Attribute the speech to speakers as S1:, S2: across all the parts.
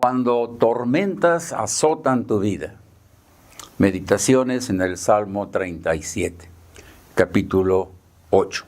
S1: Cuando tormentas azotan tu vida. Meditaciones en el Salmo 37, capítulo 8.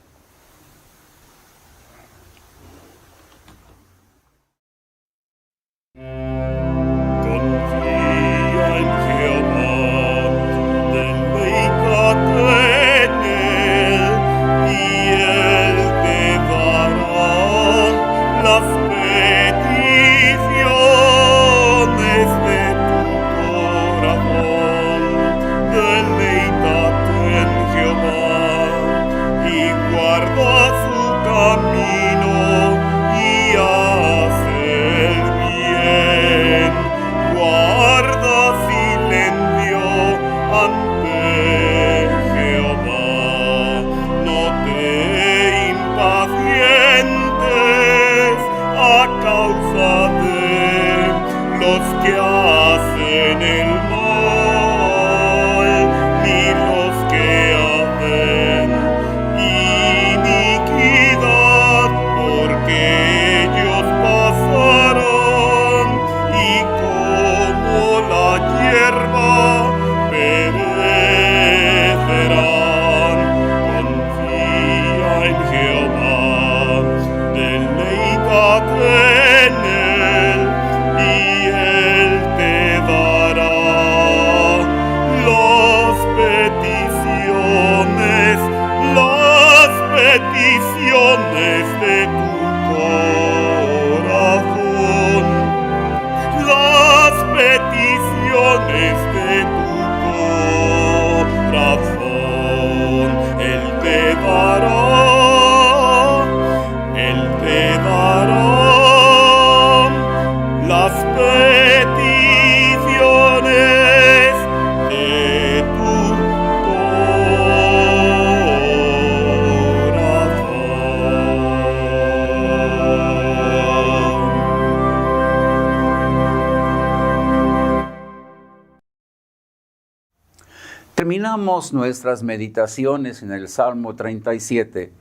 S1: Terminamos nuestras meditaciones en el Salmo 37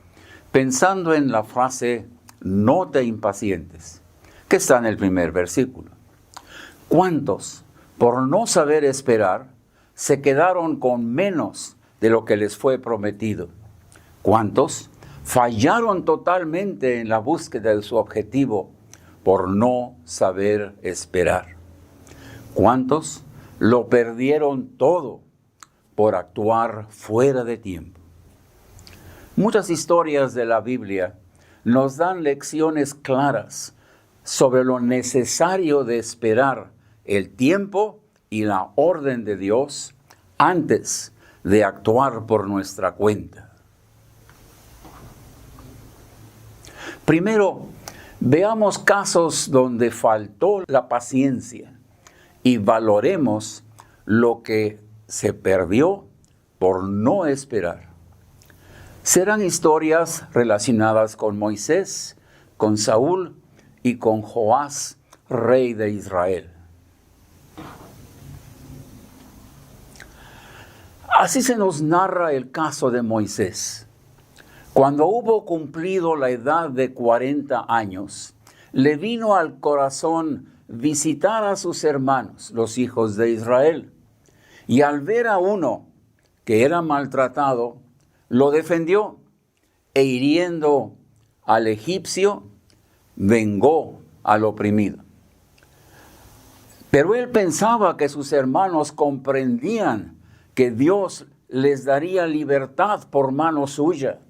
S1: pensando en la frase "no te impacientes", que está en el primer versículo. ¿Cuántos, por no saber esperar, se quedaron con menos de lo que les fue prometido? ¿Cuántos fallaron totalmente en la búsqueda de su objetivo por no saber esperar? ¿Cuántos lo perdieron todo por actuar fuera de tiempo? Muchas historias de la Biblia nos dan lecciones claras sobre lo necesario de esperar el tiempo y la orden de Dios antes de actuar por nuestra cuenta. Primero, veamos casos donde faltó la paciencia y valoremos lo que se perdió por no esperar. Serán historias relacionadas con Moisés, con Saúl y con Joás, rey de Israel. Así se nos narra el caso de Moisés. Cuando hubo cumplido la edad de 40 años, le vino al corazón visitar a sus hermanos, los hijos de Israel. Y al ver a uno que era maltratado, lo defendió e hiriendo al egipcio, vengó al oprimido. Pero él pensaba que sus hermanos comprendían que Dios les daría libertad por mano suya,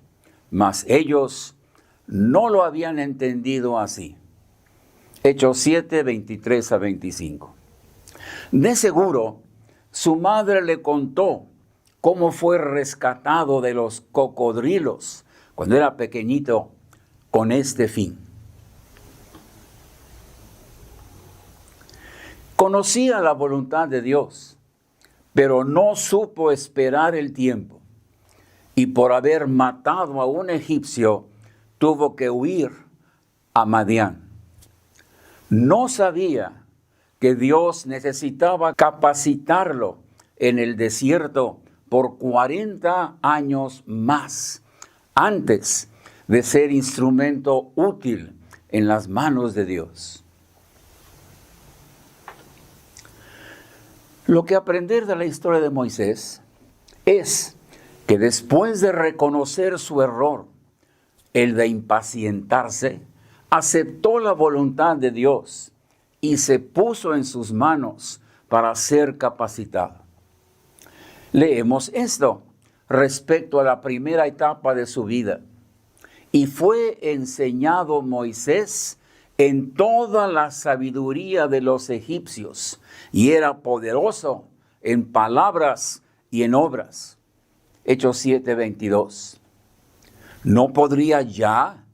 S1: mas ellos no lo habían entendido así. Hechos 7, 23 a 25. De seguro, su madre le contó cómo fue rescatado de los cocodrilos cuando era pequeñito con este fin. Conocía la voluntad de Dios, pero no supo esperar el tiempo. Y por haber matado a un egipcio, tuvo que huir a Madián. No sabía que Dios necesitaba capacitarlo en el desierto por 40 años más, antes de ser instrumento útil en las manos de Dios. Lo que aprender de la historia de Moisés es que después de reconocer su error, el de impacientarse, aceptó la voluntad de Dios y se puso en sus manos para ser capacitado. Leemos esto respecto a la primera etapa de su vida. Y fue enseñado Moisés en toda la sabiduría de los egipcios, y era poderoso en palabras y en obras. Hechos 7:22. ¿No podría ya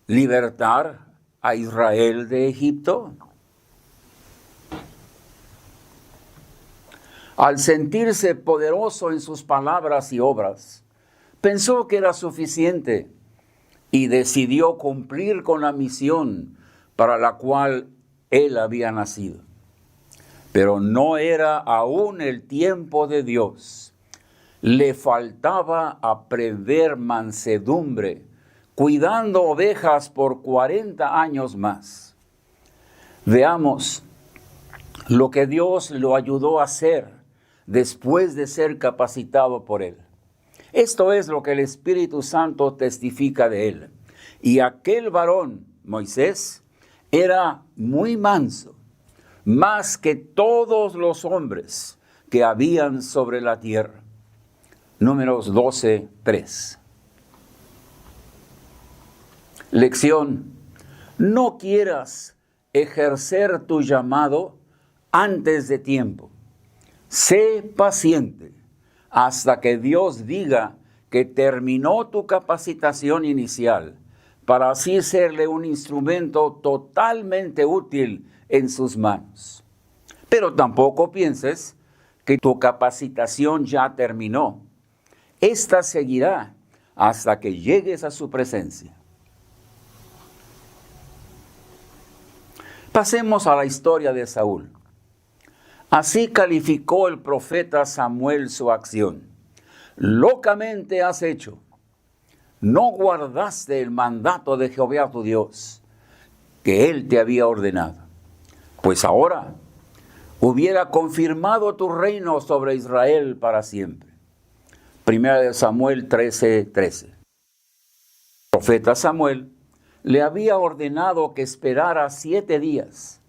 S1: libertar a Israel de Egipto? Al sentirse poderoso en sus palabras y obras, pensó que era suficiente y decidió cumplir con la misión para la cual él había nacido. Pero no era aún el tiempo de Dios. Le faltaba aprender mansedumbre, cuidando ovejas por 40 años más. Veamos lo que Dios lo ayudó a hacer después de ser capacitado por él. Esto es lo que el Espíritu Santo testifica de él. Y aquel varón, Moisés, era muy manso, más que todos los hombres que habían sobre la tierra. Números 12:3. Lección: no quieras ejercer tu llamado antes de tiempo. Sé paciente hasta que Dios diga que terminó tu capacitación inicial, para así serle un instrumento totalmente útil en sus manos. Pero tampoco pienses que tu capacitación ya terminó. Esta seguirá hasta que llegues a su presencia. Pasemos a la historia de Saúl. Así calificó el profeta Samuel su acción. Locamente has hecho. No guardaste el mandato de Jehová tu Dios, que él te había ordenado. Pues ahora hubiera confirmado tu reino sobre Israel para siempre. Primera de Samuel 13:13. El profeta Samuel le había ordenado que esperara 7 días,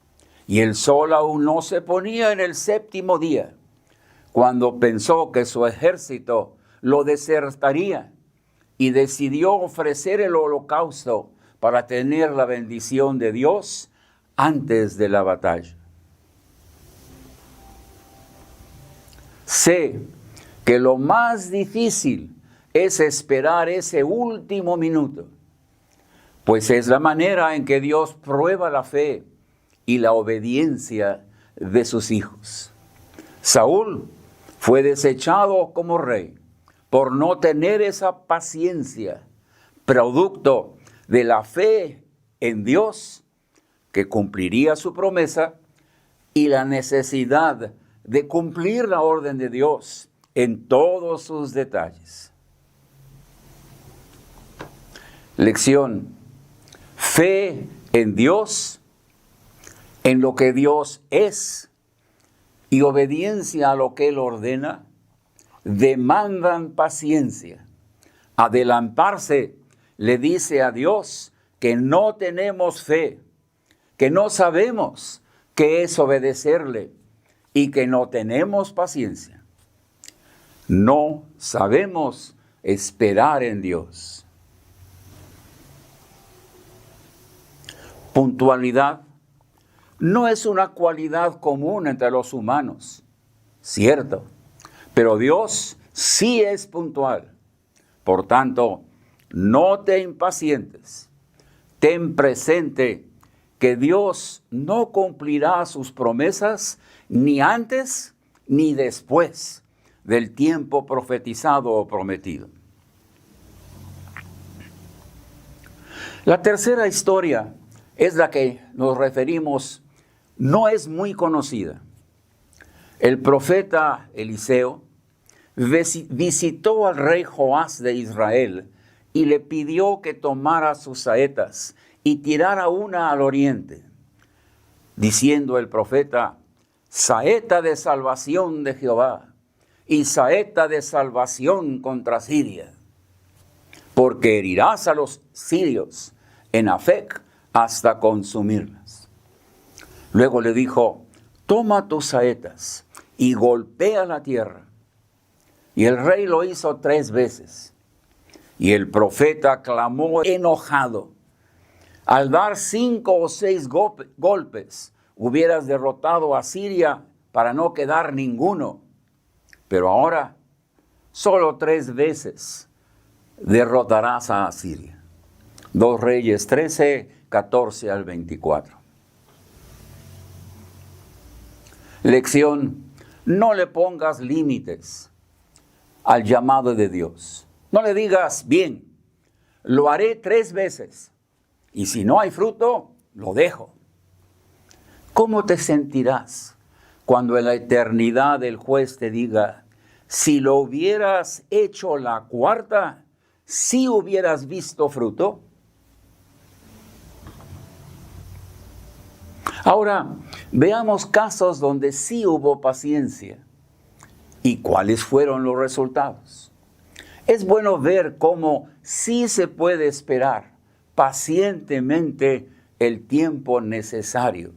S1: y el sol aún no se ponía en el 7º día, cuando pensó que su ejército lo desertaría, y decidió ofrecer el holocausto para tener la bendición de Dios antes de la batalla. Sé que lo más difícil es esperar ese último minuto, pues es la manera en que Dios prueba la fe y la obediencia de sus hijos. Saúl fue desechado como rey por no tener esa paciencia, producto de la fe en Dios, que cumpliría su promesa, y la necesidad de cumplir la orden de Dios en todos sus detalles. Lección: fe en Dios, en lo que Dios es, y obediencia a lo que Él ordena, demandan paciencia. Adelantarse le dice a Dios que no tenemos fe, que no sabemos qué es obedecerle y que no tenemos paciencia. No sabemos esperar en Dios. Puntualidad no es una cualidad común entre los humanos, cierto, pero Dios sí es puntual. Por tanto, no te impacientes. Ten presente que Dios no cumplirá sus promesas ni antes ni después del tiempo profetizado o prometido. La tercera historia es la que nos referimos. No es muy conocida. El profeta Eliseo visitó al rey Joás de Israel y le pidió que tomara sus saetas y tirara una al oriente, diciendo el profeta: saeta de salvación de Jehová y saeta de salvación contra Siria, porque herirás a los sirios en Afec hasta consumirlas. Luego le dijo, toma tus saetas y golpea la tierra. Y el rey lo hizo 3 veces. Y el profeta clamó enojado. Al dar 5 o 6 golpes, hubieras derrotado a Siria para no quedar ninguno. Pero ahora, solo 3 veces derrotarás a Asiria. 2 Reyes 13, 14 al 24. Lección: no le pongas límites al llamado de Dios. No le digas, bien, lo haré 3 veces y si no hay fruto, lo dejo. ¿Cómo te sentirás cuando en la eternidad el juez te diga, si lo hubieras hecho la 4ª, sí hubieras visto fruto? Ahora, veamos casos donde sí hubo paciencia y cuáles fueron los resultados. Es bueno ver cómo sí se puede esperar pacientemente el tiempo necesario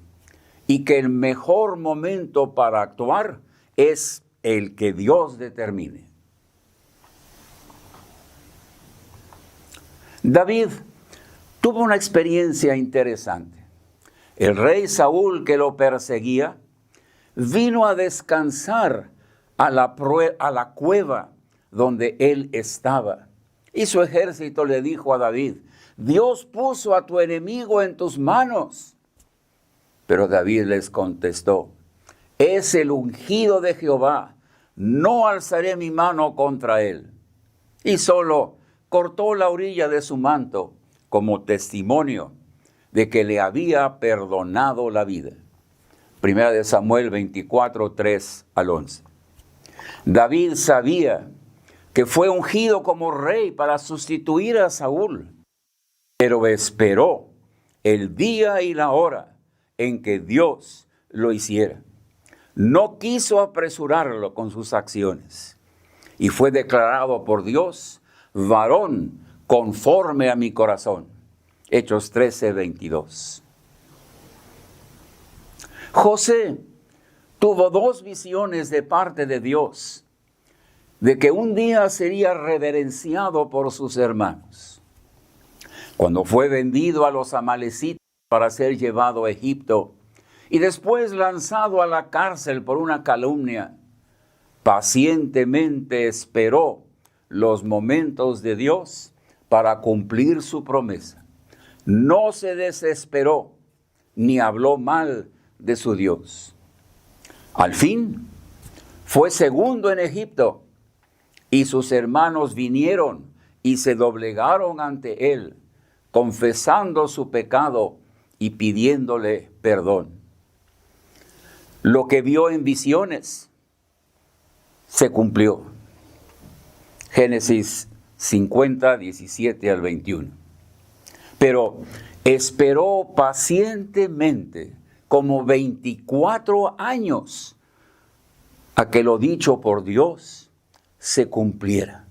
S1: y que el mejor momento para actuar es el que Dios determine. David tuvo una experiencia interesante. El rey Saúl, que lo perseguía, vino a descansar a la cueva donde él estaba. Y su ejército le dijo a David, Dios puso a tu enemigo en tus manos. Pero David les contestó, es el ungido de Jehová, no alzaré mi mano contra él. Y solo cortó la orilla de su manto como testimonio de que le había perdonado la vida. Primera de Samuel 24, 3 al 11. David sabía que fue ungido como rey para sustituir a Saúl, pero esperó el día y la hora en que Dios lo hiciera. No quiso apresurarlo con sus acciones y fue declarado por Dios varón conforme a mi corazón. Hechos 13, 22. José tuvo 2 visiones de parte de Dios, de que un día sería reverenciado por sus hermanos. Cuando fue vendido a los amalecitas para ser llevado a Egipto y después lanzado a la cárcel por una calumnia, pacientemente esperó los momentos de Dios para cumplir su promesa. No se desesperó ni habló mal de su Dios. Al fin, fue segundo en Egipto y sus hermanos vinieron y se doblegaron ante él, confesando su pecado y pidiéndole perdón. Lo que vio en visiones se cumplió. Génesis 50, 17 al 21. Pero esperó pacientemente como 24 años a que lo dicho por Dios se cumpliera.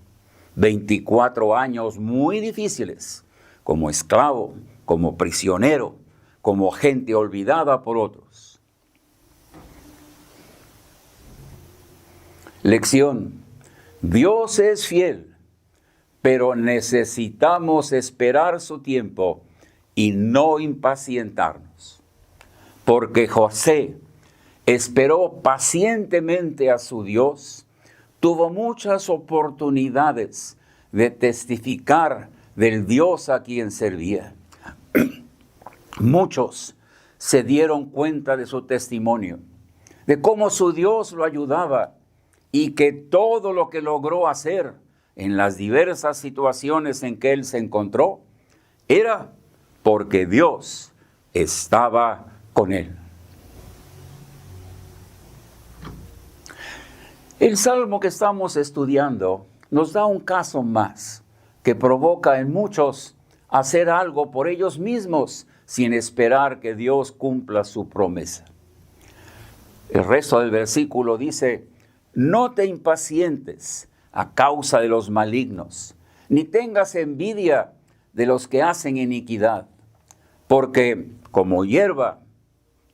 S1: 24 años muy difíciles, como esclavo, como prisionero, como gente olvidada por otros. Lección: Dios es fiel, pero necesitamos esperar su tiempo y no impacientarnos. Porque José esperó pacientemente a su Dios, tuvo muchas oportunidades de testificar del Dios a quien servía. Muchos se dieron cuenta de su testimonio, de cómo su Dios lo ayudaba y que todo lo que logró hacer en las diversas situaciones en que él se encontró, era porque Dios estaba con él. El salmo que estamos estudiando nos da un caso más que provoca en muchos hacer algo por ellos mismos sin esperar que Dios cumpla su promesa. El resto del versículo dice, no te impacientes a causa de los malignos, ni tengas envidia de los que hacen iniquidad, porque como hierba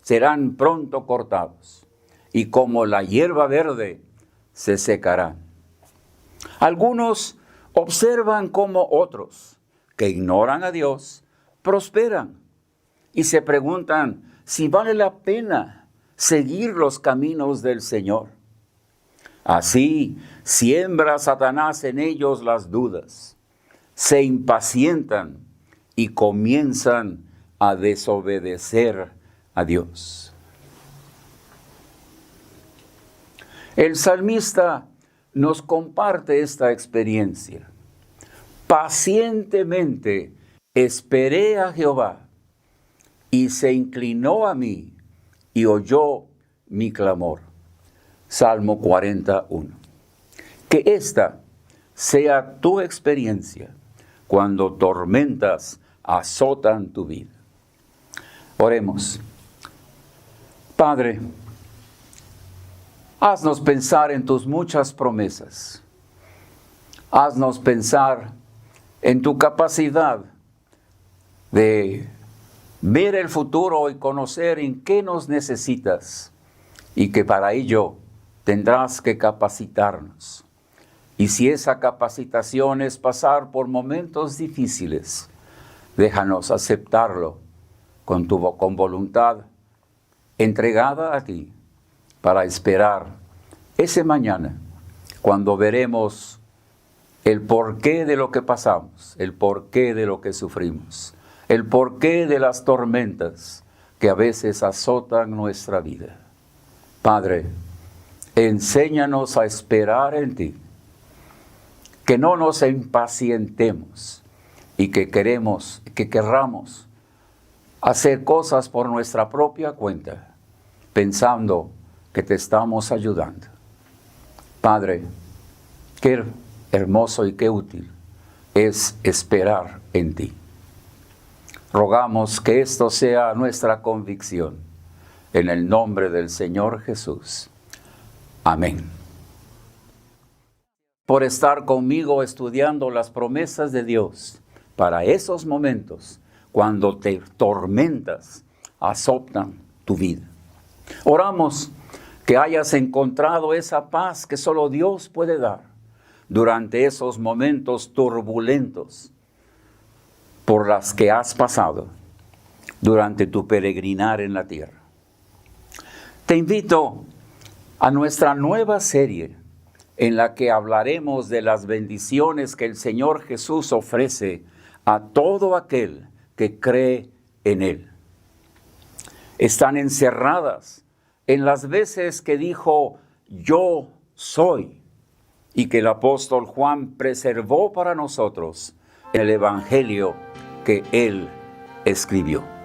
S1: serán pronto cortados, y como la hierba verde se secarán. Algunos observan cómo otros, que ignoran a Dios, prosperan y se preguntan si vale la pena seguir los caminos del Señor. Así siembra Satanás en ellos las dudas, se impacientan y comienzan a desobedecer a Dios. El salmista nos comparte esta experiencia. Pacientemente esperé a Jehová y se inclinó a mí y oyó mi clamor. Salmo 41. Que esta sea tu experiencia cuando tormentas azotan tu vida. Oremos. Padre, haznos pensar en tus muchas promesas. Haznos pensar en tu capacidad de ver el futuro y conocer en qué nos necesitas y que para ello tendrás que capacitarnos. Y si esa capacitación es pasar por momentos difíciles, déjanos aceptarlo con voluntad entregada a ti para esperar ese mañana cuando veremos el porqué de lo que pasamos, el porqué de lo que sufrimos, el porqué de las tormentas que a veces azotan nuestra vida. Padre, enséñanos a esperar en ti, que no nos impacientemos y que querramos hacer cosas por nuestra propia cuenta, pensando que te estamos ayudando. Padre, qué hermoso y qué útil es esperar en ti. Rogamos que esto sea nuestra convicción, en el nombre del Señor Jesús. Amén. Por estar conmigo estudiando las promesas de Dios para esos momentos cuando te tormentas azotan tu vida. Oramos que hayas encontrado esa paz que solo Dios puede dar durante esos momentos turbulentos por las que has pasado durante tu peregrinar en la tierra. Te invito a nuestra nueva serie en la que hablaremos de las bendiciones que el Señor Jesús ofrece a todo aquel que cree en Él. Están encerradas en las veces que dijo, yo soy, y que el apóstol Juan preservó para nosotros en el Evangelio que él escribió.